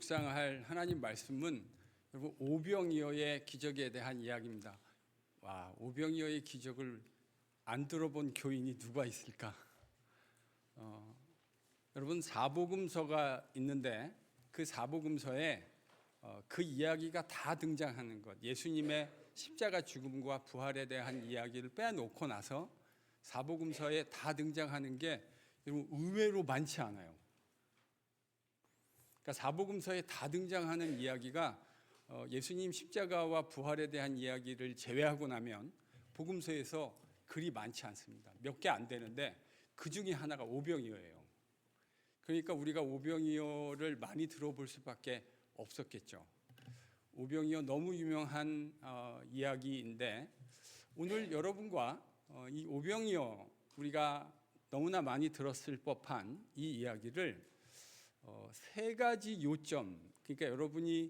묵상할 하나님 말씀은 여러분 오병이어의 기적에 대한 이야기입니다. 와, 오병이어의 기적을 안 들어본 교인이 누가 있을까? 여러분 사복음서가 있는데 그 사복음서에 그 이야기가 다 등장하는 것, 예수님의 십자가 죽음과 부활에 대한 이야기를 빼놓고 나서 사복음서에 다 등장하는 게 여러분 의외로 많지 않아요. 그러니까 사복음서에 다 등장하는 이야기가 예수님 십자가와 부활에 대한 이야기를 제외하고 나면 복음서에서 그리 많지 않습니다. 몇 개 안 되는데 그 중에 하나가 오병이어예요. 그러니까 우리가 오병이어를 많이 들어볼 수밖에 없었겠죠. 오병이어 너무 유명한 이야기인데 오늘 여러분과 이 오병이어 우리가 너무나 많이 들었을 법한 이 이야기를 세 가지 요점, 그러니까 여러분이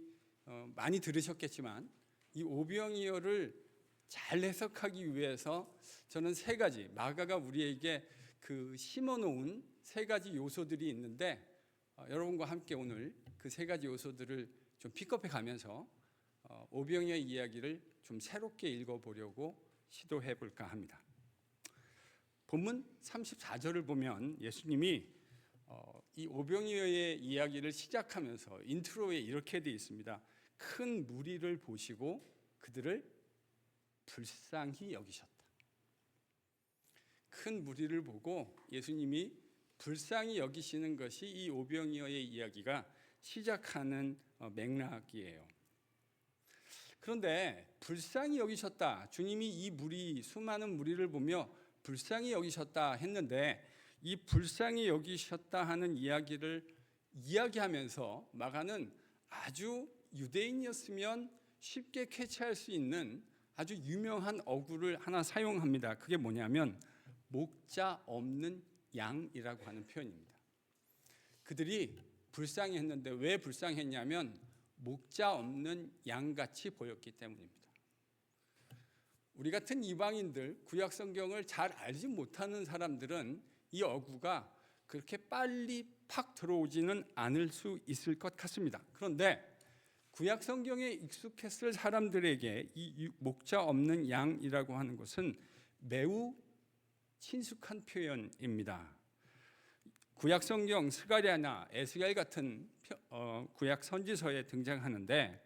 많이 들으셨겠지만 이 오병이어를 잘 해석하기 위해서 저는 세 가지, 마가가 우리에게 그 심어놓은 세 가지 요소들이 있는데 여러분과 함께 오늘 그 세 가지 요소들을 좀 픽업해 가면서 오병이어의 이야기를 좀 새롭게 읽어보려고 시도해 볼까 합니다. 본문 34절을 보면 예수님이 이 오병이어의 이야기를 시작하면서 인트로에 이렇게 되어 있습니다. 큰 무리를 보시고 그들을 불쌍히 여기셨다. 큰 무리를 보고 예수님이 불쌍히 여기시는 것이 이 오병이어의 이야기가 시작하는 맥락이에요. 그런데 불쌍히 여기셨다. 주님이 이 무리, 수많은 무리를 보며 불쌍히 여기셨다 했는데 이 불쌍히 여기셨다 하는 이야기를 이야기하면서 마가는 아주 유대인이었으면 쉽게 캐치할 수 있는 아주 유명한 어구를 하나 사용합니다. 그게 뭐냐면 목자 없는 양이라고 하는 표현입니다. 그들이 불쌍했는데 왜 불쌍했냐면 목자 없는 양같이 보였기 때문입니다. 우리 같은 이방인들, 구약 성경을 잘 알지 못하는 사람들은 이 어구가 그렇게 빨리 팍 들어오지는 않을 수 있을 것 같습니다. 그런데 구약 성경에 익숙했을 사람들에게 이 목자 없는 양이라고 하는 것은 매우 친숙한 표현입니다. 구약 성경 스가랴나 에스겔 같은 구약 선지서에 등장하는데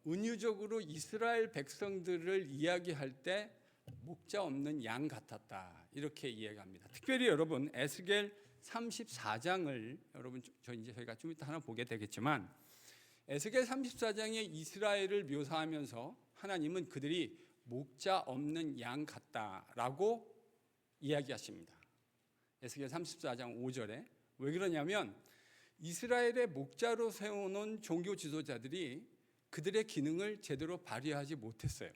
은유적으로 이스라엘 백성들을 이야기할 때 목자 없는 양 같았다 이렇게 이야기합니다. 특별히 여러분 에스겔 34장을 여러분 저희가 좀 이따 하나 보게 되겠지만 에스겔 34장에 이스라엘을 묘사하면서 하나님은 그들이 목자 없는 양 같다라고 이야기하십니다. 에스겔 34장 5절에 왜 그러냐면 이스라엘의 목자로 세워놓은 종교 지도자들이 그들의 기능을 제대로 발휘하지 못했어요.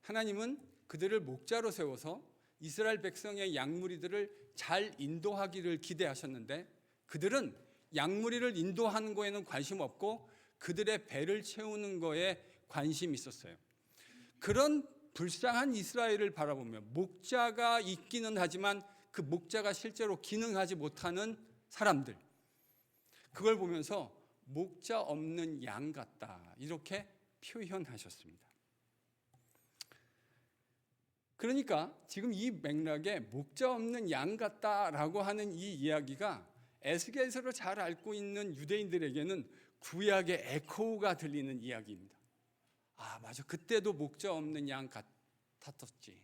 하나님은 그들을 목자로 세워서 이스라엘 백성의 양무리들을 잘 인도하기를 기대하셨는데 그들은 양무리를 인도하는 거에는 관심 없고 그들의 배를 채우는 거에 관심이 있었어요. 그런 불쌍한 이스라엘을 바라보며 목자가 있기는 하지만 그 목자가 실제로 기능하지 못하는 사람들, 그걸 보면서 목자 없는 양 같다 이렇게 표현하셨습니다. 그러니까 지금 이 맥락에 목자 없는 양 같다라고 하는 이 이야기가 에스겔서를 잘 알고 있는 유대인들에게는 구약의 에코가 들리는 이야기입니다. 아, 맞아. 그때도 목자 없는 양 같았지.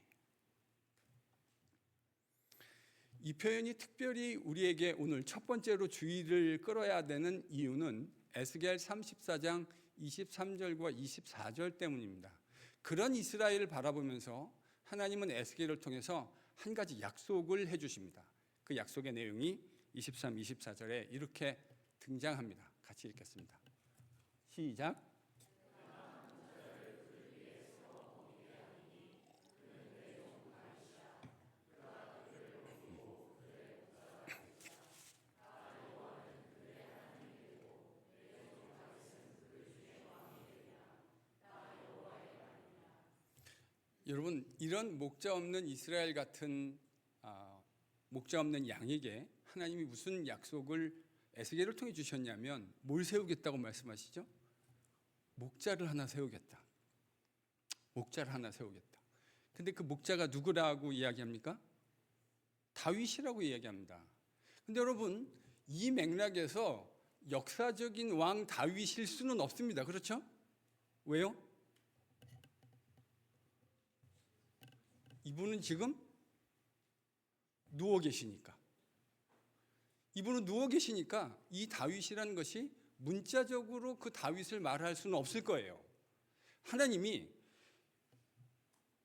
이 표현이 특별히 우리에게 오늘 첫 번째로 주의를 끌어야 되는 이유는 에스겔 34장 23절과 24절 때문입니다. 그런 이스라엘을 바라보면서 하나님은 에스겔을 통해서 한 가지 약속을 해주십니다. 그 약속의 내용이 23, 24절에 이렇게 등장합니다. 같이 읽겠습니다. 시작. 여러분, 이런 목자 없는 이스라엘 같은 목자 없는 양에게 하나님이 무슨 약속을 에스겔을 통해 주셨냐면 뭘 세우겠다고 말씀하시죠? 목자를 하나 세우겠다. 목자를 하나 세우겠다. 근데 그 목자가 누구라고 이야기합니까? 다윗이라고 이야기합니다. 근데 여러분, 이 맥락에서 역사적인 왕 다윗일 수는 없습니다. 그렇죠? 왜요? 이분은 지금 누워 계시니까. 이분은 누워 계시니까 이 다윗이라는 것이 문자적으로 그 다윗을 말할 수는 없을 거예요. 하나님이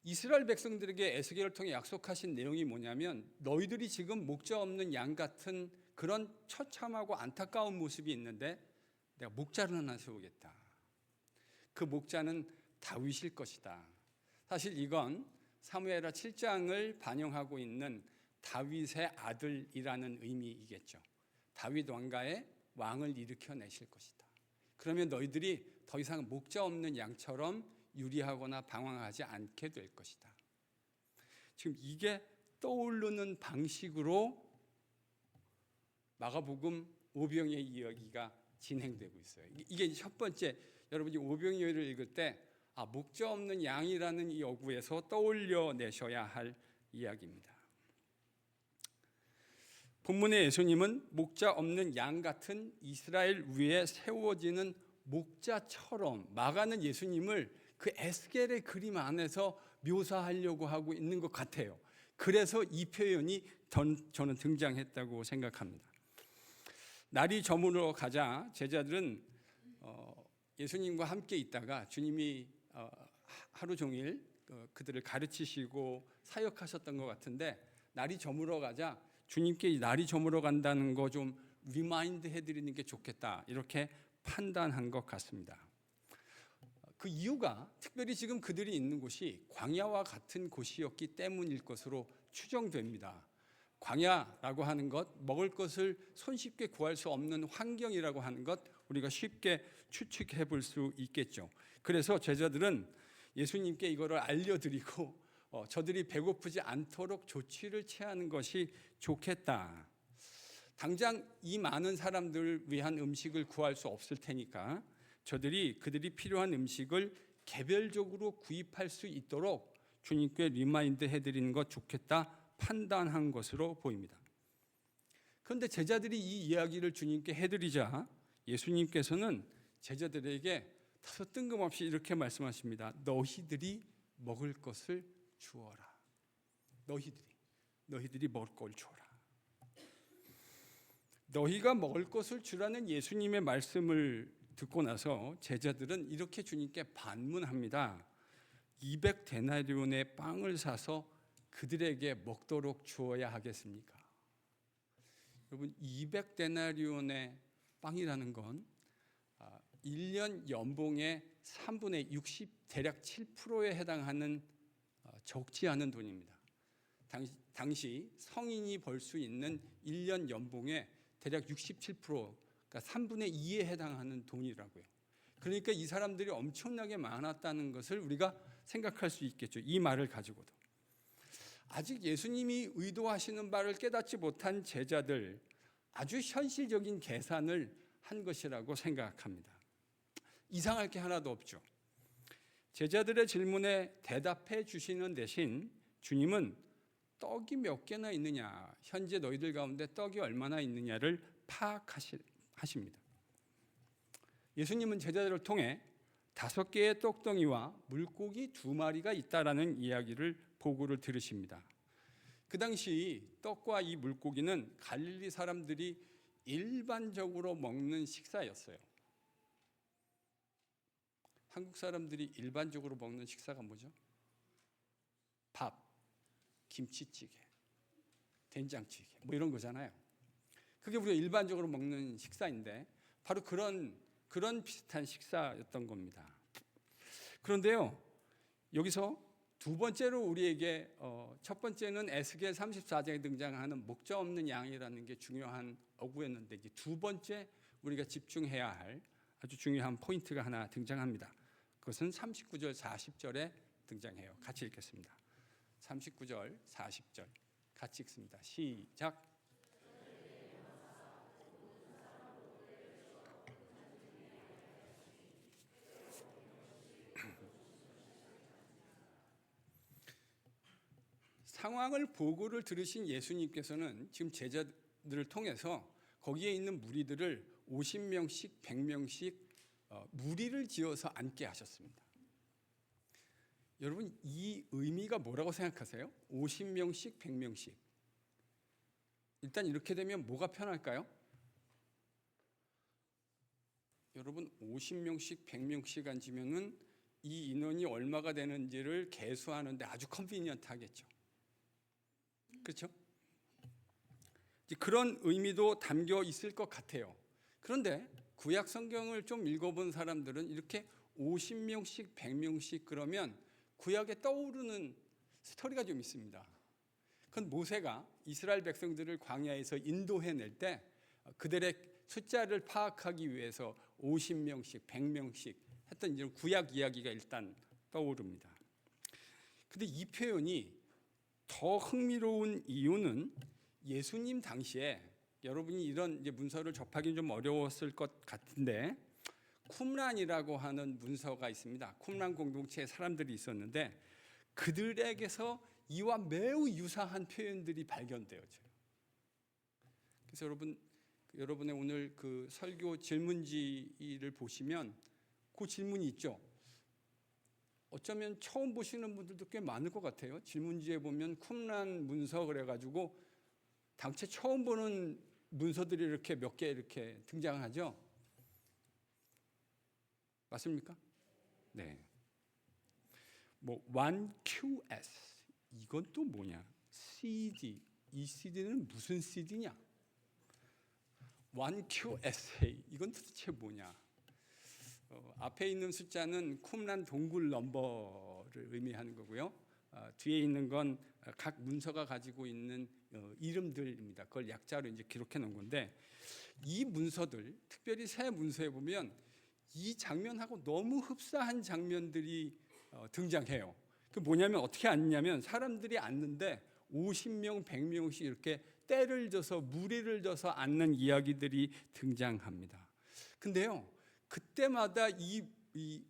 이스라엘 백성들에게 에스겔을 통해 약속하신 내용이 뭐냐면 너희들이 지금 목자 없는 양 같은 그런 처참하고 안타까운 모습이 있는데 내가 목자를 하나 세우겠다. 그 목자는 다윗일 것이다. 사실 이건 사무엘하 7장을 반영하고 있는 다윗의 아들이라는 의미이겠죠. 다윗 왕가의 왕을 일으켜내실 것이다. 그러면 너희들이 더 이상 목자 없는 양처럼 유리하거나 방황하지 않게 될 것이다. 지금 이게 떠오르는 방식으로 마가복음 오병이어의 이야기가 진행되고 있어요. 이게 첫 번째, 여러분이 오병이어를 읽을 때 목자 없는 양이라는 이 어구에서 떠올려내셔야 할 이야기입니다. 본문의 예수님은 목자 없는 양 같은 이스라엘 위에 세워지는 목자처럼 마가는 예수님을 그 에스겔의 그림 안에서 묘사하려고 하고 있는 것 같아요. 그래서 이 표현이 저는 등장했다고 생각합니다. 날이 저물어 가자 제자들은 예수님과 함께 있다가 주님이 하루 종일 그들을 가르치시고 사역하셨던 것 같은데 날이 저물어 가자 주님께 날이 저물어 간다는 거 좀 리마인드 해드리는 게 좋겠다 이렇게 판단한 것 같습니다. 그 이유가 특별히 지금 그들이 있는 곳이 광야와 같은 곳이었기 때문일 것으로 추정됩니다. 광야라고 하는 것, 먹을 것을 손쉽게 구할 수 없는 환경이라고 하는 것 우리가 쉽게 추측해 볼 수 있겠죠. 그래서 제자들은 예수님께 이거를 알려드리고 저들이 배고프지 않도록 조치를 취하는 것이 좋겠다. 당장 이 많은 사람들을 위한 음식을 구할 수 없을 테니까 그들이 필요한 음식을 개별적으로 구입할 수 있도록 주님께 리마인드 해드리는 것 좋겠다 판단한 것으로 보입니다. 그런데 제자들이 이 이야기를 주님께 해드리자 예수님께서는 제자들에게 다소 뜬금없이 이렇게 말씀하십니다. 너희들이 먹을 것을 주어라. 너희들이 먹을 걸 주어라. 너희가 먹을 것을 주라는 예수님의 말씀을 듣고 나서 제자들은 이렇게 주님께 반문합니다. 200데나리온의 빵을 사서 그들에게 먹도록 주어야 하겠습니까? 여러분 200데나리온의 빵이라는 건 1년 연봉의 3분의 60 대략 7%에 해당하는 적지 않은 돈입니다. 당시 성인이 벌 수 있는 1년 연봉의 대략 67%, 그러니까 3분의 2에 해당하는 돈이라고요. 그러니까 이 사람들이 엄청나게 많았다는 것을 우리가 생각할 수 있겠죠. 이 말을 가지고도. 아직 예수님이 의도하시는 바를 깨닫지 못한 제자들, 아주 현실적인 계산을 한 것이라고 생각합니다. 이상할 게 하나도 없죠. 제자들의 질문에 대답해 주시는 대신 주님은 떡이 몇 개나 있느냐, 현재 너희들 가운데 떡이 얼마나 있느냐를 파악하십니다. 예수님은 제자들을 통해 5개의 떡덩이와 물고기 2마리가 있다라는 이야기를 보고를 들으십니다. 그 당시 떡과 이 물고기는 갈릴리 사람들이 일반적으로 먹는 식사였어요. 한국 사람들이 일반적으로 먹는 식사가 뭐죠? 밥, 김치찌개, 된장찌개 뭐 이런 거잖아요. 그게 우리가 일반적으로 먹는 식사인데 바로 그런 비슷한 식사였던 겁니다. 그런데요, 여기서 두 번째로 우리에게 첫 번째는 에스겔 34장에 등장하는 목자 없는 양이라는 게 중요한 어구였는데 이제 두 번째 우리가 집중해야 할 아주 중요한 포인트가 하나 등장합니다. 그것은 39절 40절에 등장해요. 같이 읽겠습니다. 39절 40절 같이 읽습니다. 시작. 상황을 보고를 들으신 예수님께서는 지금 제자들을 통해서 거기에 있는 무리들을 50명씩 100명씩 무리를 지어서 앉게 하셨습니다. 여러분, 이 의미가 뭐라고 생각하세요? 50명씩 100명씩. 일단 이렇게 되면 뭐가 편할까요? 여러분, 50명씩 100명씩 앉으면은 이 인원이 얼마가 되는지를 계수하는데 아주 컨비니언트하겠죠. 그렇죠? 그런 의미도 담겨 있을 것 같아요. 그런데 구약 성경을 좀 읽어본 사람들은 이렇게 50명씩 100명씩 그러면 구약에 떠오르는 스토리가 좀 있습니다. 그건 모세가 이스라엘 백성들을 광야에서 인도해낼 때 그들의 숫자를 파악하기 위해서 50명씩 100명씩 했던 이런 구약 이야기가 일단 떠오릅니다. 근데 이 표현이 더 흥미로운 이유는 예수님 당시에 여러분이 이런 이제 문서를 접하기는 좀 어려웠을 것 같은데 쿰란이라고 하는 문서가 있습니다. 쿰란 공동체에 사람들이 있었는데 그들에게서 이와 매우 유사한 표현들이 발견되어져요. 그래서 여러분의 오늘 그 설교 질문지를 보시면 그 질문이 있죠. 어쩌면 처음 보시는 분들도 꽤 많을 것 같아요. 질문지에 보면 쿰란 문서 그래가지고 당최 처음 보는 문서들이 이렇게 몇 개 이렇게 등장하죠. 맞습니까? 네. 뭐 1QS 이건 또 뭐냐? CD 이 CD는 무슨 CD냐? 1QSA 이건 도대체 뭐냐? 앞에 있는 숫자는 쿰란 동굴 넘버를 의미하는 거고요. 뒤에 있는 건 각 문서가 가지고 있는 이름들입니다. 그걸 약자로 이제 기록해 놓은 건데 이 문서들, 특별히 새 문서에 보면 이 장면하고 너무 흡사한 장면들이 등장해요. 그 뭐냐면 어떻게 앉냐면 사람들이 앉는데 50명, 100명씩 이렇게 때를 져서 무리를 져서 앉는 이야기들이 등장합니다. 근데요, 그때마다 이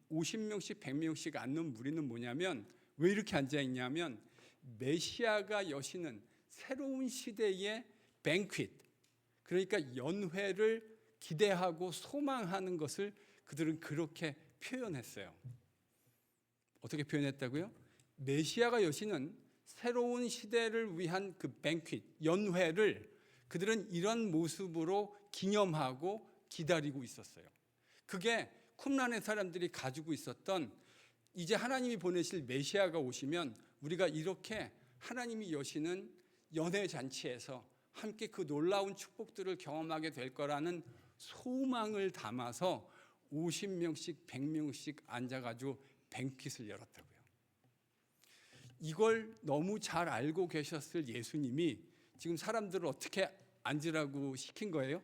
50명씩, 100명씩 앉는 무리는 뭐냐면 왜 이렇게 앉아 있냐면 메시아가 여시는 새로운 시대의 뱅퀴트, 그러니까 연회를 기대하고 소망하는 것을 그들은 그렇게 표현했어요. 어떻게 표현했다고요? 메시아가 여시는 새로운 시대를 위한 그 뱅퀴트, 연회를 그들은 이런 모습으로 기념하고 기다리고 있었어요. 그게 쿰란의 사람들이 가지고 있었던 이제 하나님이 보내실 메시아가 오시면 우리가 이렇게 하나님이 여시는 연회 잔치에서 함께 그 놀라운 축복들을 경험하게 될 거라는 소망을 담아서 50명씩 100명씩 앉아가지고 뱅퀴트를 열었다고요. 이걸 너무 잘 알고 계셨을 예수님이 지금 사람들을 어떻게 앉으라고 시킨 거예요?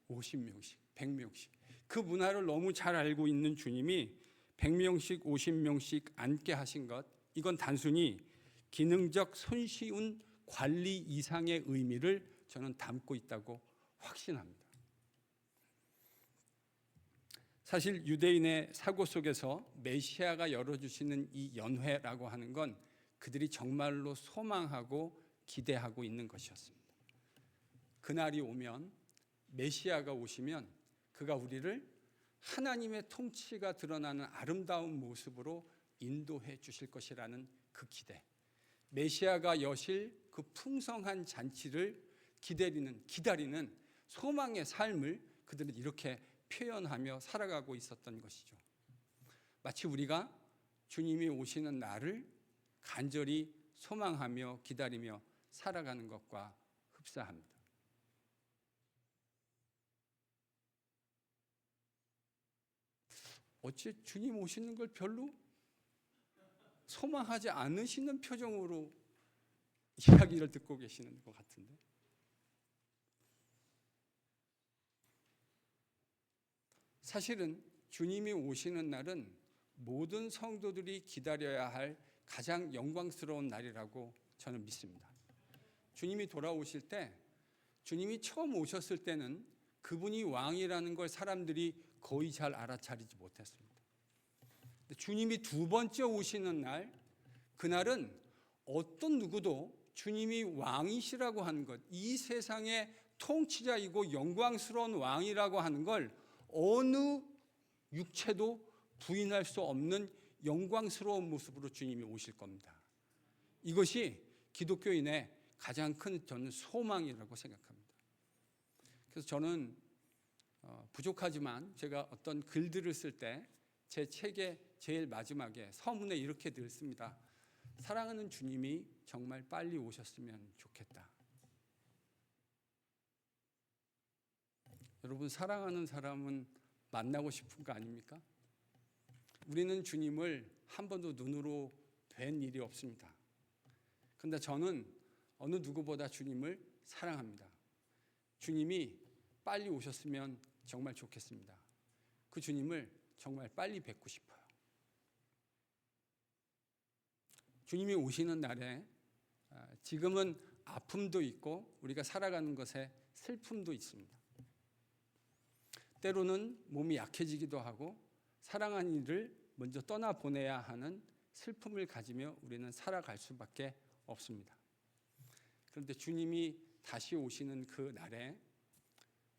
50명씩 100명씩. 그 문화를 너무 잘 알고 있는 주님이 100명씩 50명씩 앉게 하신 것, 이건 단순히 기능적 손쉬운 관리 이상의 의미를 저는 담고 있다고 확신합니다. 사실 유대인의 사고 속에서 메시아가 열어주시는 이 연회라고 하는 건 그들이 정말로 소망하고 기대하고 있는 것이었습니다. 그날이 오면, 메시아가 오시면 그가 우리를 하나님의 통치가 드러나는 아름다운 모습으로 인도해 주실 것이라는 그 기대, 메시아가 여실 그 풍성한 잔치를 기다리는 소망의 삶을 그들은 이렇게 표현하며 살아가고 있었던 것이죠. 마치 우리가 주님이 오시는 날을 간절히 소망하며 기다리며 살아가는 것과 흡사합니다. 어째 주님 오시는 걸 별로 소망하지 않으시는 표정으로 이야기를 듣고 계시는 것 같은데, 사실은 주님이 오시는 날은 모든 성도들이 기다려야 할 가장 영광스러운 날이라고 저는 믿습니다. 주님이 돌아오실 때, 주님이 처음 오셨을 때는 그분이 왕이라는 걸 사람들이 거의 잘 알아차리지 못했습니다. 주님이 두 번째 오시는 날, 그날은 어떤 누구도 주님이 왕이시라고 하는 것, 이 세상의 통치자이고 영광스러운 왕이라고 하는 걸 어느 육체도 부인할 수 없는 영광스러운 모습으로 주님이 오실 겁니다. 이것이 기독교인의 가장 큰 저는 소망이라고 생각합니다. 그래서 저는 부족하지만 제가 어떤 글들을 쓸 때 제 책의 제일 마지막에 서문에 이렇게 늘 씁니다. 사랑하는 주님이 정말 빨리 오셨으면 좋겠다. 여러분, 사랑하는 사람은 만나고 싶은 거 아닙니까? 우리는 주님을 한 번도 눈으로 뵌 일이 없습니다. 그런데 저는 어느 누구보다 주님을 사랑합니다. 주님이 빨리 오셨으면 정말 좋겠습니다. 그 주님을 정말 빨리 뵙고 싶어요. 주님이 오시는 날에 지금은 아픔도 있고 우리가 살아가는 것에 슬픔도 있습니다. 때로는 몸이 약해지기도 하고 사랑한 이를 먼저 떠나보내야 하는 슬픔을 가지며 우리는 살아갈 수밖에 없습니다. 그런데 주님이 다시 오시는 그 날에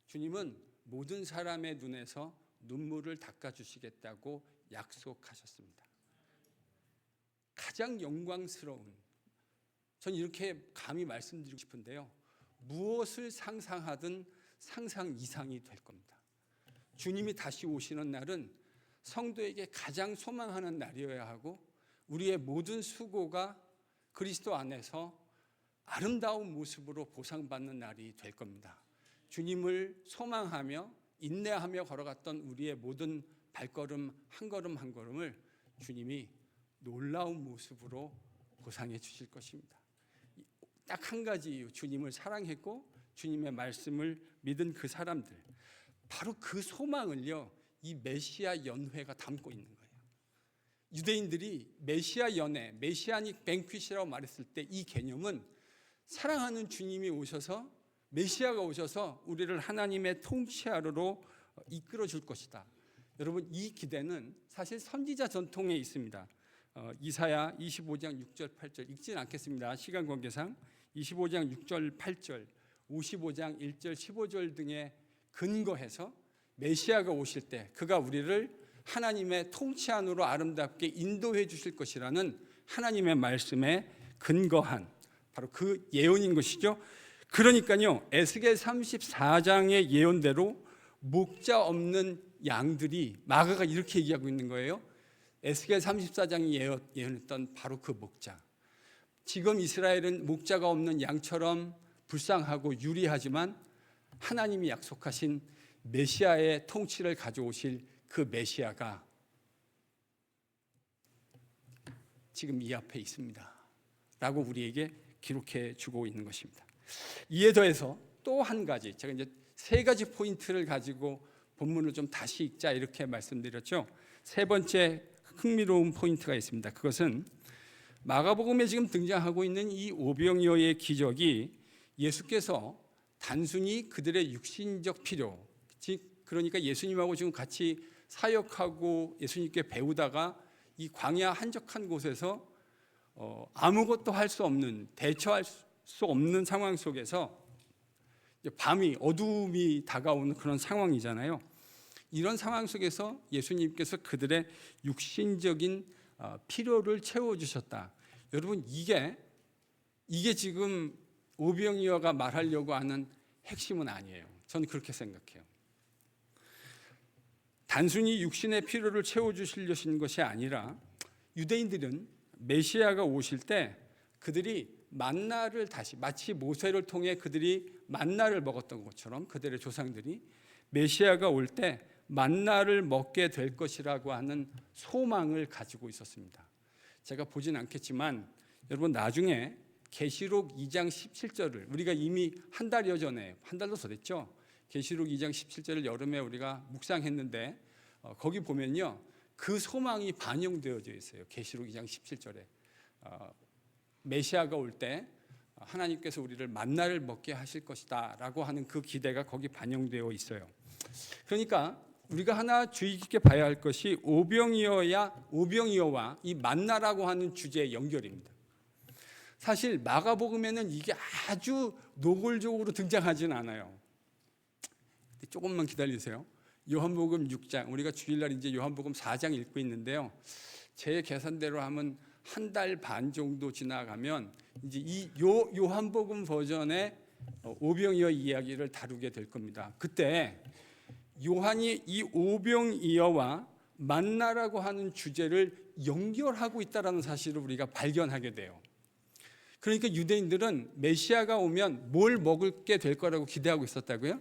주님은 모든 사람의 눈에서 눈물을 닦아주시겠다고 약속하셨습니다. 가장 영광스러운, 전 이렇게 감히 말씀드리고 싶은데요, 무엇을 상상하든 상상 이상이 될 겁니다. 주님이 다시 오시는 날은 성도에게 가장 소망하는 날이어야 하고 우리의 모든 수고가 그리스도 안에서 아름다운 모습으로 보상받는 날이 될 겁니다. 주님을 소망하며 인내하며 걸어갔던 우리의 모든 발걸음 한 걸음 한 걸음을 주님이 놀라운 모습으로 보상해 주실 것입니다. 딱 한 가지 이유, 주님을 사랑했고 주님의 말씀을 믿은 그 사람들, 바로 그 소망을요, 이 메시아 연회가 담고 있는 거예요. 유대인들이 메시아 연회, 메시아닉 뱅퀴시라고 말했을 때 이 개념은 사랑하는 주님이 오셔서, 메시아가 오셔서 우리를 하나님의 통치하러로 이끌어 줄 것이다. 여러분, 이 기대는 사실 선지자 전통에 있습니다. 이사야 25장 6절 8절 읽지는 않겠습니다. 시간 관계상 25장 6절 8절 55장 1절 15절 등에 근거해서 메시아가 오실 때 그가 우리를 하나님의 통치 안으로 아름답게 인도해 주실 것이라는 하나님의 말씀에 근거한 바로 그 예언인 것이죠. 그러니까요, 에스겔 34장의 예언대로 목자 없는 양들이, 마가가 이렇게 얘기하고 있는 거예요. 에스겔 34장이 예언했던 바로 그 목자. 지금 이스라엘은 목자가 없는 양처럼 불쌍하고 유리하지만 하나님이 약속하신 메시아의 통치를 가져오실 그 메시아가 지금 이 앞에 있습니다 라고 우리에게 기록해 주고 있는 것입니다. 이에 더해서 또 한 가지, 제가 이제 세 가지 포인트를 가지고 본문을 좀 다시 읽자 이렇게 말씀드렸죠. 세 번째 흥미로운 포인트가 있습니다. 그것은 마가복음에 지금 등장하고 있는 이 오병이어의 기적이 예수께서 단순히 그들의 육신적 필요, 그러니까 예수님하고 지금 같이 사역하고 예수님께 배우다가 이 광야 한적한 곳에서 아무것도 할 수 없는, 대처할 수 없는 상황 속에서 밤이, 어둠이 다가오는 그런 상황이잖아요. 이런 상황 속에서 예수님께서 그들의 육신적인 필요를 채워주셨다. 여러분, 이게 지금 오병이어가 말하려고 하는 핵심은 아니에요. 저는 그렇게 생각해요. 단순히 육신의 필요를 채워주시려신 것이 아니라 유대인들은 메시아가 오실 때 그들이 만나를 다시, 마치 모세를 통해 그들이 만나를 먹었던 것처럼 그들의 조상들이 메시아가 올 때 만나를 먹게 될 것이라고 하는 소망을 가지고 있었습니다. 제가 보진 않겠지만 여러분, 나중에 계시록 2장 17절을 우리가 이미 한 달여 전에, 한 달도 더 됐죠. 계시록 2장 17절을 여름에 우리가 묵상했는데 거기 보면요, 그 소망이 반영되어져 있어요. 계시록 2장 17절에 메시아가 올 때 하나님께서 우리를 만나를 먹게 하실 것이다 라고 하는 그 기대가 거기 반영되어 있어요. 그러니까 우리가 하나 주의 깊게 봐야 할 것이 오병이어와 이 만나라고 하는 주제의 연결입니다. 사실 마가복음에는 이게 아주 노골적으로 등장하진 않아요. 조금만 기다리세요. 요한복음 6장, 우리가 주일날 이제 요한복음 4장 읽고 있는데요. 제 계산대로 하면 한 달 반 정도 지나가면 이제 이 요한복음 버전의 오병이어 이야기를 다루게 될 겁니다. 그때 요한이 이 오병이어와 만나라고 하는 주제를 연결하고 있다는 사실을 우리가 발견하게 돼요. 그러니까 유대인들은 메시아가 오면 뭘 먹게 될 거라고 기대하고 있었다고요?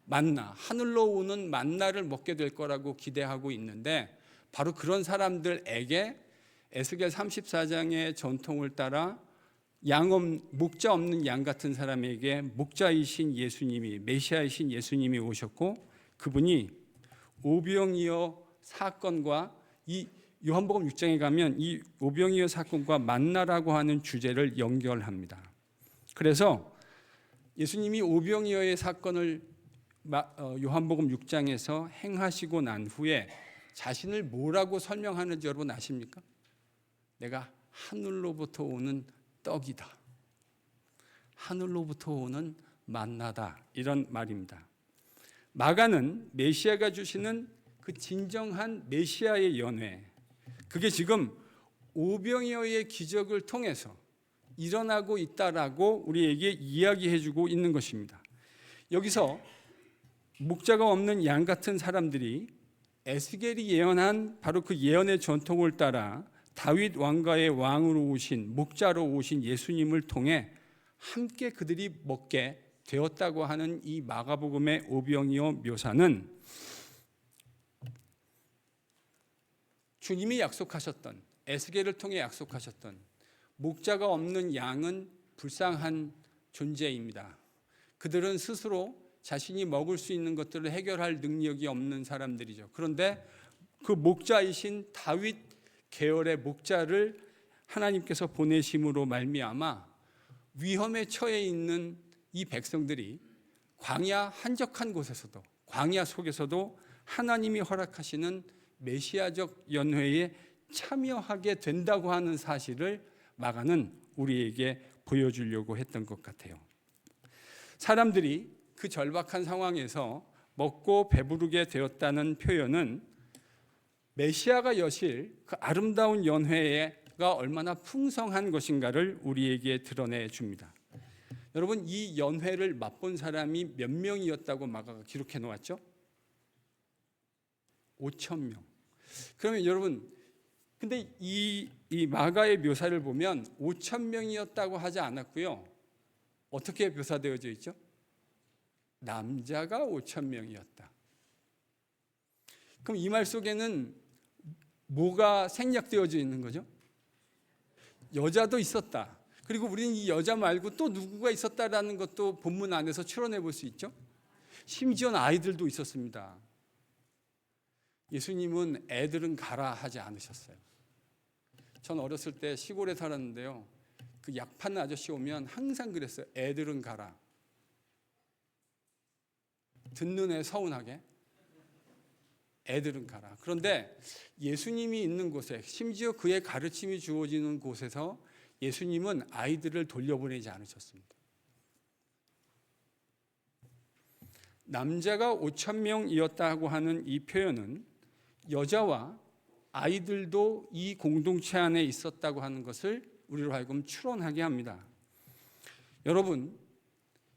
만나, 하늘로 오는 만나를 먹게 될 거라고 기대하고 있는데, 바로 그런 사람들에게 에스겔 34장의 전통을 따라 목자 없는 양 같은 사람에게 목자이신 예수님이, 메시아이신 예수님이 오셨고, 그분이 오병이어 사건과 이 요한복음 6장에 가면 이 오병이어 사건과 만나라고 하는 주제를 연결합니다. 그래서 예수님이 오병이어의 사건을 요한복음 6장에서 행하시고 난 후에 자신을 뭐라고 설명하는지 여러분 아십니까? 내가 하늘로부터 오는 떡이다, 하늘로부터 오는 만나다, 이런 말입니다. 마가는 메시아가 주시는 그 진정한 메시아의 연회, 그게 지금 오병이어의 기적을 통해서 일어나고 있다라고 우리에게 이야기해주고 있는 것입니다. 여기서 목자가 없는 양 같은 사람들이 에스겔이 예언한 바로 그 예언의 전통을 따라 다윗 왕가의 왕으로 오신, 목자로 오신 예수님을 통해 함께 그들이 먹게 되었다고 하는 이 마가복음의 오병이어 묘사는 주님이 약속하셨던, 에스겔을 통해 약속하셨던 목자가 없는 양은 불쌍한 존재입니다. 그들은 스스로 자신이 먹을 수 있는 것들을 해결할 능력이 없는 사람들이죠. 그런데 그 목자이신 다윗 계열의 목자를 하나님께서 보내심으로 말미암아 위험에 처해 있는 이 백성들이 광야 한적한 곳에서도, 광야 속에서도 하나님이 허락하시는 메시아적 연회에 참여하게 된다고 하는 사실을 마가는 우리에게 보여주려고 했던 것 같아요. 사람들이 그 절박한 상황에서 먹고 배부르게 되었다는 표현은 메시아가 여실 그 아름다운 연회가 얼마나 풍성한 것인가를 우리에게 드러내 줍니다. 여러분, 이 연회를 맛본 사람이 몇 명이었다고 마가가 기록해 놓았죠? 5,000명. 그러면 여러분, 근데 이 마가의 묘사를 보면 5,000명이었다고 하지 않았고요. 어떻게 묘사되어져 있죠? 남자가 5,000명이었다. 그럼 이 말 속에는 뭐가 생략되어져 있는 거죠? 여자도 있었다. 그리고 우리는 이 여자 말고 또 누구가 있었다라는 것도 본문 안에서 추론해 볼 수 있죠. 심지어는 아이들도 있었습니다. 예수님은 애들은 가라 하지 않으셨어요. 전 어렸을 때 시골에 살았는데요. 그 약 파는 아저씨 오면 항상 그랬어요. 애들은 가라. 듣는 애 서운하게. 애들은 가라. 그런데 예수님이 있는 곳에, 심지어 그의 가르침이 주어지는 곳에서 예수님은 아이들을 돌려보내지 않으셨습니다. 남자가 5,000명이었다고 하는 이 표현은 여자와 아이들도 이 공동체 안에 있었다고 하는 것을 우리로 하여금 추론하게 합니다. 여러분,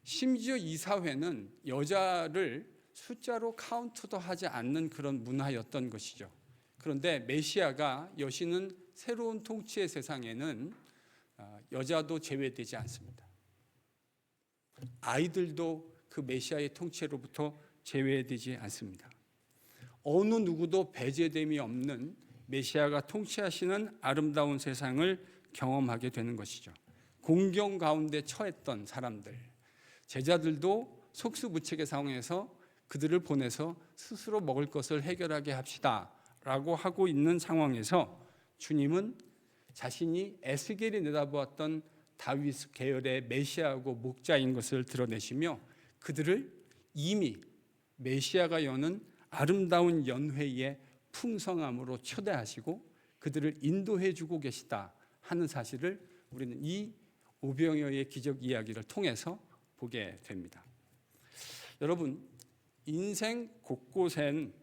심지어 이 사회는 여자를 숫자로 카운트도 하지 않는 그런 문화였던 것이죠. 그런데 메시아가 여시는 새로운 통치의 세상에는 여자도 제외되지 않습니다. 아이들도 그 메시아의 통치로부터 제외되지 않습니다. 어느 누구도 배제됨이 없는 메시아가 통치하시는 아름다운 세상을 경험하게 되는 것이죠. 공경 가운데 처했던 사람들, 제자들도 속수무책의 상황에서 그들을 보내서 스스로 먹을 것을 해결하게 합시다 라고 하고 있는 상황에서 주님은 자신이 에스겔이 내다보았던 다윗 계열의 메시아하고 목자인 것을 드러내시며 그들을 이미 메시아가 여는 아름다운 연회의 풍성함으로 초대하시고 그들을 인도해 주고 계시다 하는 사실을 우리는 이 오병이어의 기적 이야기를 통해서 보게 됩니다. 여러분, 인생 곳곳엔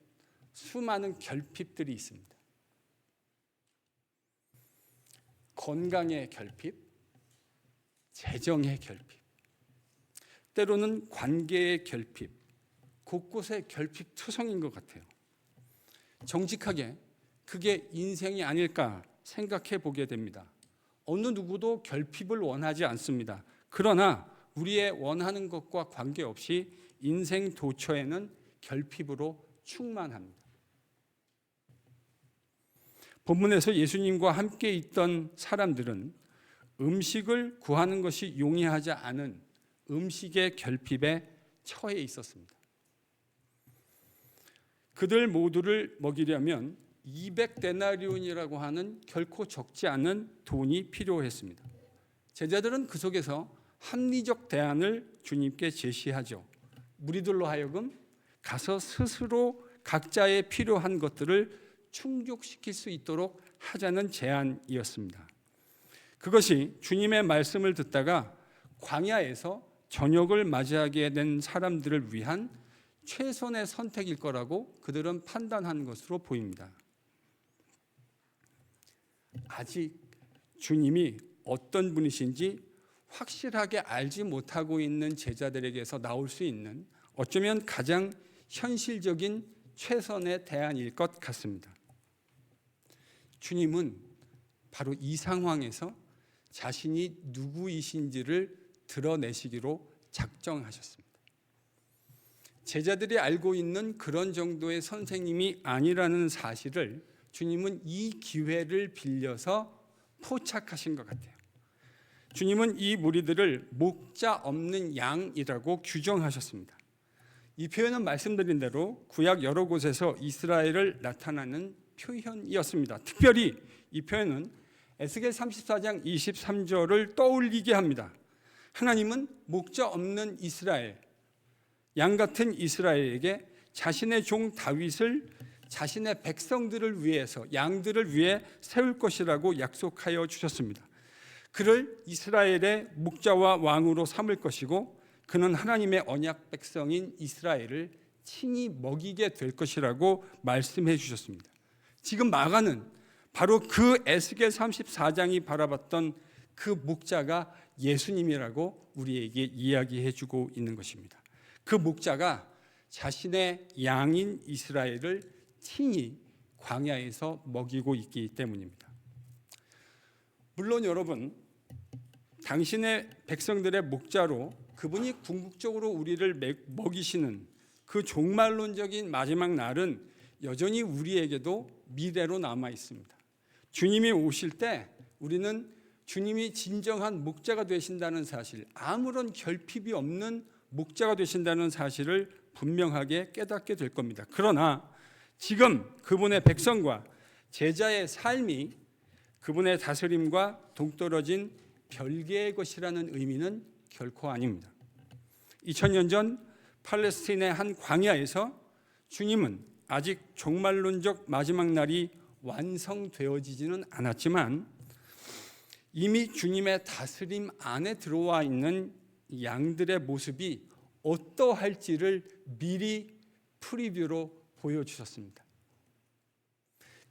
수많은 결핍들이 있습니다. 건강의 결핍, 재정의 결핍, 때로는 관계의 결핍, 곳곳에 결핍투성인 것 같아요. 정직하게 그게 인생이 아닐까 생각해 보게 됩니다. 어느 누구도 결핍을 원하지 않습니다. 그러나 우리의 원하는 것과 관계없이 인생 도처에는 결핍으로 충만합니다. 본문에서 예수님과 함께 있던 사람들은 음식을 구하는 것이 용이하지 않은 음식의 결핍에 처해 있었습니다. 그들 모두를 먹이려면 200데나리온이라고 하는 결코 적지 않은 돈이 필요했습니다. 제자들은 그 속에서 합리적 대안을 주님께 제시하죠. 무리들로 하여금 가서 스스로 각자의 필요한 것들을 충족시킬 수 있도록 하자는 제안이었습니다. 그것이 주님의 말씀을 듣다가 광야에서 저녁을 맞이하게 된 사람들을 위한 최선의 선택일 거라고 그들은 판단한 것으로 보입니다. 아직 주님이 어떤 분이신지 확실하게 알지 못하고 있는 제자들에게서 나올 수 있는 어쩌면 가장 현실적인 최선의 대안일 것 같습니다. 주님은 바로 이 상황에서 자신이 누구이신지를 드러내시기로 작정하셨습니다. 제자들이 알고 있는 그런 정도의 선생님이 아니라는 사실을 주님은 이 기회를 빌려서 포착하신 것 같아요. 주님은 이 무리들을 목자 없는 양이라고 규정하셨습니다. 이 표현은 말씀드린 대로 구약 여러 곳에서 이스라엘을 나타내는 표현이었습니다. 특별히 이 표현은 에스겔 34장 23절을 떠올리게 합니다. 하나님은 목자 없는 이스라엘, 양 같은 이스라엘에게 자신의 종 다윗을 자신의 백성들을 위해서, 양들을 위해 세울 것이라고 약속하여 주셨습니다. 그를 이스라엘의 목자와 왕으로 삼을 것이고 그는 하나님의 언약 백성인 이스라엘을 친히 먹이게 될 것이라고 말씀해 주셨습니다. 지금 마가는 바로 그 에스겔 34장이 바라봤던 그 목자가 예수님이라고 우리에게 이야기해 주고 있는 것입니다. 그 목자가 자신의 양인 이스라엘을 친히 광야에서 먹이고 있기 때문입니다. 물론 여러분, 당신의 백성들의 목자로 그분이 궁극적으로 우리를 먹이시는 그 종말론적인 마지막 날은 여전히 우리에게도 미래로 남아 있습니다. 주님이 오실 때 우리는 주님이 진정한 목자가 되신다는 사실, 아무런 결핍이 없는 목자가 되신다는 사실을 분명하게 깨닫게 될 겁니다. 그러나 지금 그분의 백성과 제자의 삶이 그분의 다스림과 동떨어진 별개의 것이라는 의미는 결코 아닙니다. 2000년 전 팔레스틴의 한 광야에서 주님은 아직 종말론적 마지막 날이 완성되어지지는 않았지만 이미 주님의 다스림 안에 들어와 있는 양들의 모습이 어떠할지를 미리 프리뷰로 보여주셨습니다.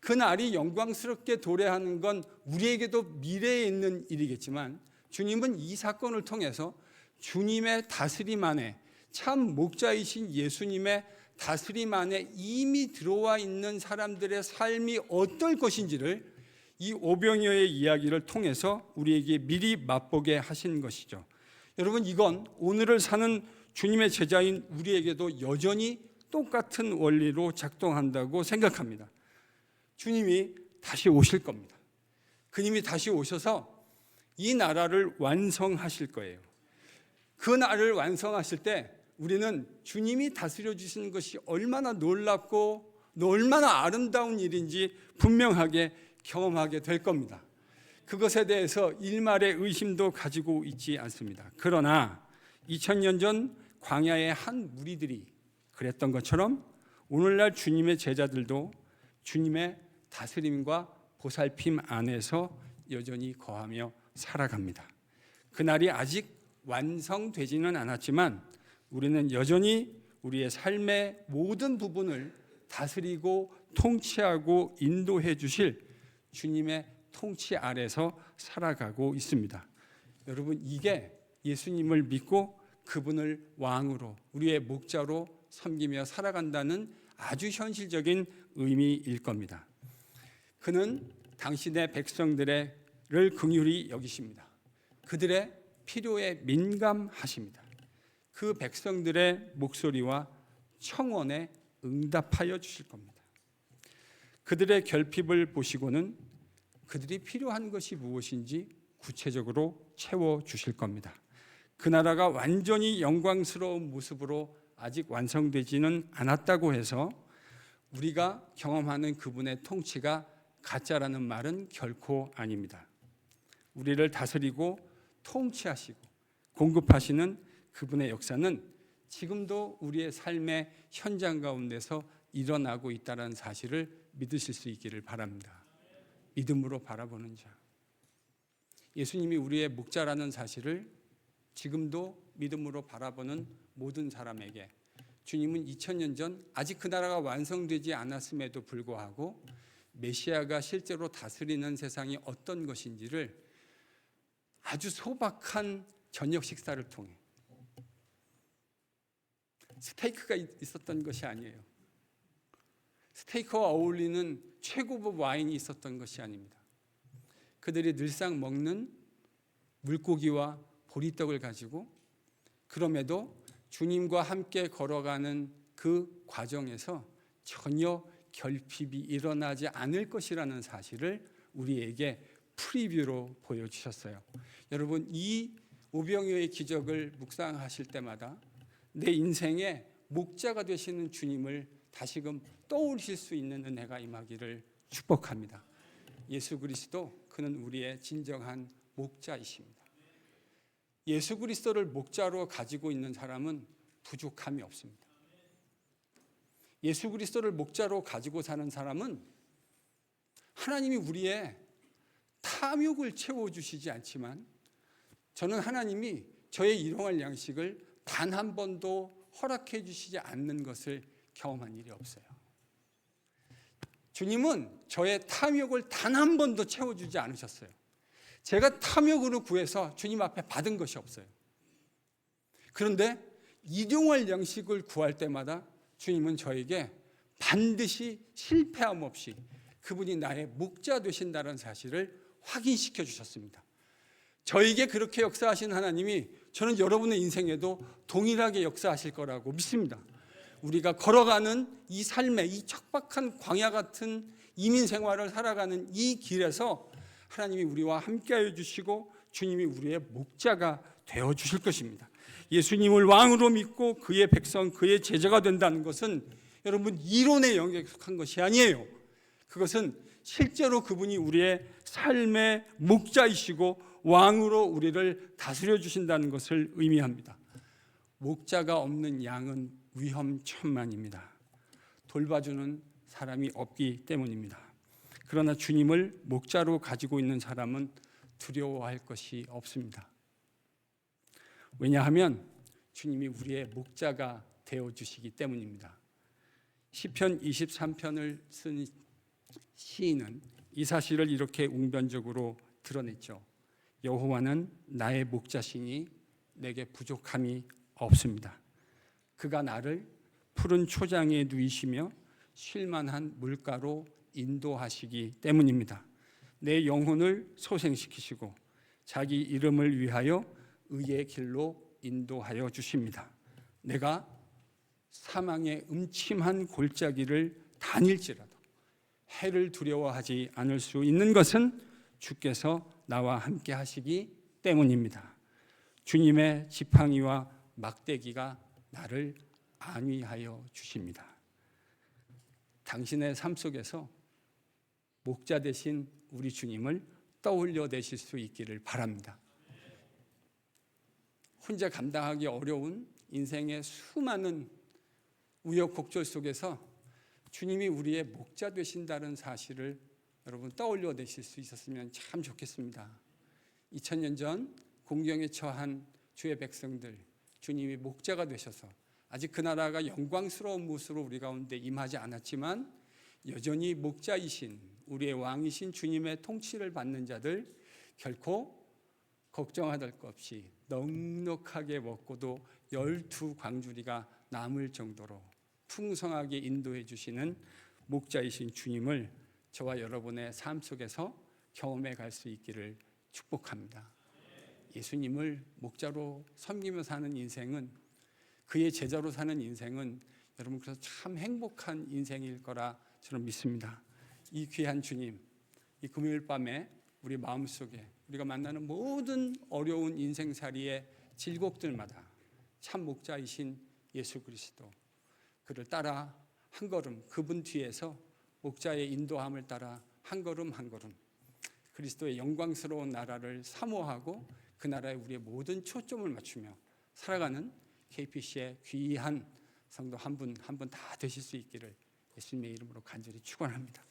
그 날이 영광스럽게 도래하는 건 우리에게도 미래에 있는 일이겠지만 주님은 이 사건을 통해서 주님의 다스림 안에, 참 목자이신 예수님의 다스림 안에 이미 들어와 있는 사람들의 삶이 어떨 것인지를 이 오병이어의 이야기를 통해서 우리에게 미리 맛보게 하신 것이죠. 여러분, 이건 오늘을 사는 주님의 제자인 우리에게도 여전히 똑같은 원리로 작동한다고 생각합니다. 주님이 다시 오실 겁니다. 그님이 다시 오셔서 이 나라를 완성하실 거예요. 그 나라를 완성하실 때 우리는 주님이 다스려 주시는 것이 얼마나 놀랍고 얼마나 아름다운 일인지 분명하게 경험하게 될 겁니다. 그것에 대해서 일말의 의심도 가지고 있지 않습니다. 그러나 2000년 전 광야의 한 무리들이 그랬던 것처럼 오늘날 주님의 제자들도 주님의 다스림과 보살핌 안에서 여전히 거하며 살아갑니다. 그날이 아직 완성되지는 않았지만 우리는 여전히 우리의 삶의 모든 부분을 다스리고 통치하고 인도해 주실 주님의 통치 아래서 살아가고 있습니다. 여러분, 이게 예수님을 믿고 그분을 왕으로, 우리의 목자로 섬기며 살아간다는 아주 현실적인 의미일 겁니다. 그는 당신의 백성들을 긍휼히 여기십니다. 그들의 필요에 민감하십니다. 그 백성들의 목소리와 청원에 응답하여 주실 겁니다. 그들의 결핍을 보시고는 그들이 필요한 것이 무엇인지 구체적으로 채워 주실 겁니다. 그 나라가 완전히 영광스러운 모습으로 아직 완성되지는 않았다고 해서 우리가 경험하는 그분의 통치가 가짜라는 말은 결코 아닙니다. 우리를 다스리고 통치하시고 공급하시는 그분의 역사는 지금도 우리의 삶의 현장 가운데서 일어나고 있다는 사실을 믿으실 수 있기를 바랍니다. 믿음으로 바라보는 자. 예수님이 우리의 목자라는 사실을 지금도 믿음으로 바라보는 모든 사람에게 주님은 2000년 전 아직 그 나라가 완성되지 않았음에도 불구하고 메시아가 실제로 다스리는 세상이 어떤 것인지를 아주 소박한 저녁 식사를 통해, 스테이크가 있었던 것이 아니에요. 스테이크와 어울리는 최고급 와인이 있었던 것이 아닙니다. 그들이 늘상 먹는 물고기와 보리떡을 가지고, 그럼에도 주님과 함께 걸어가는 그 과정에서 전혀 결핍이 일어나지 않을 것이라는 사실을 우리에게 프리뷰로 보여주셨어요. 여러분, 이 오병이어의 기적을 묵상하실 때마다 내 인생의 목자가 되시는 주님을 다시금 떠올리실 수 있는 은혜가 임하기를 축복합니다. 예수 그리스도, 그는 우리의 진정한 목자이십니다. 예수 그리스도를 목자로 가지고 있는 사람은 부족함이 없습니다. 예수 그리스도를 목자로 가지고 사는 사람은 하나님이 우리의 탐욕을 채워주시지 않지만 저는 하나님이 저의 일용할 양식을 단 한 번도 허락해 주시지 않는 것을 경험한 일이 없어요. 주님은 저의 탐욕을 단 한 번도 채워주지 않으셨어요. 제가 탐욕으로 구해서 주님 앞에 받은 것이 없어요. 그런데 일용할 양식을 구할 때마다 주님은 저에게 반드시 실패함 없이 그분이 나의 목자 되신다는 사실을 확인시켜 주셨습니다. 저에게 그렇게 역사하신 하나님이 저는 여러분의 인생에도 동일하게 역사하실 거라고 믿습니다. 우리가 걸어가는 이 삶의 이 척박한 광야 같은 이민 생활을 살아가는 이 길에서 하나님이 우리와 함께하여 주시고 주님이 우리의 목자가 되어 주실 것입니다. 예수님을 왕으로 믿고 그의 백성, 그의 제자가 된다는 것은 여러분 이론의 영역에 속한 것이 아니에요. 그것은 실제로 그분이 우리의 삶의 목자이시고 왕으로 우리를 다스려 주신다는 것을 의미합니다. 목자가 없는 양은 위험천만입니다. 돌봐주는 사람이 없기 때문입니다. 그러나 주님을 목자로 가지고 있는 사람은 두려워할 것이 없습니다. 왜냐하면 주님이 우리의 목자가 되어주시기 때문입니다. 시편 23편을 쓴 시인은 이 사실을 이렇게 웅변적으로 드러냈죠. 여호와는 나의 목자시니 내게 부족함이 없습니다. 그가 나를 푸른 초장에 누이시며 쉴만한 물가로 인도하시기 때문입니다. 내 영혼을 소생시키시고 자기 이름을 위하여 의의 길로 인도하여 주십니다. 내가 사망의 음침한 골짜기를 다닐지라도 해를 두려워하지 않을 수 있는 것은 주께서 나와 함께 하시기 때문입니다. 주님의 지팡이와 막대기가 나를 안위하여 주십니다. 당신의 삶 속에서 목자 되신 우리 주님을 떠올려 내실 수 있기를 바랍니다. 혼자 감당하기 어려운 인생의 수많은 우여곡절 속에서 주님이 우리의 목자 되신다는 사실을 여러분 떠올려 내실 수 있었으면 참 좋겠습니다. 2000년 전 공경에 처한 주의 백성들, 주님이 목자가 되셔서 아직 그 나라가 영광스러운 모습으로 우리 가운데 임하지 않았지만 여전히 목자이신 우리의 왕이신 주님의 통치를 받는 자들 결코 걱정할 것 없이 넉넉하게 먹고도 12광주리가 남을 정도로 풍성하게 인도해 주시는 목자이신 주님을 저와 여러분의 삶 속에서 경험해 갈 수 있기를 축복합니다. 예수님을 목자로 섬기며 사는 인생은, 그의 제자로 사는 인생은 여러분 그래서 참 행복한 인생일 거라 저는 믿습니다. 이 귀한 주님, 이 금요일 밤에 우리 마음속에 우리가 만나는 모든 어려운 인생살이의 질곡들마다 참 목자이신 예수 그리스도, 그를 따라 한 걸음, 그분 뒤에서 목자의 인도함을 따라 한 걸음 한 걸음 그리스도의 영광스러운 나라를 사모하고 그 나라에 우리의 모든 초점을 맞추며 살아가는 KPC의 귀한 성도 한 분 한 분 다 되실 수 있기를 예수님의 이름으로 간절히 축원합니다.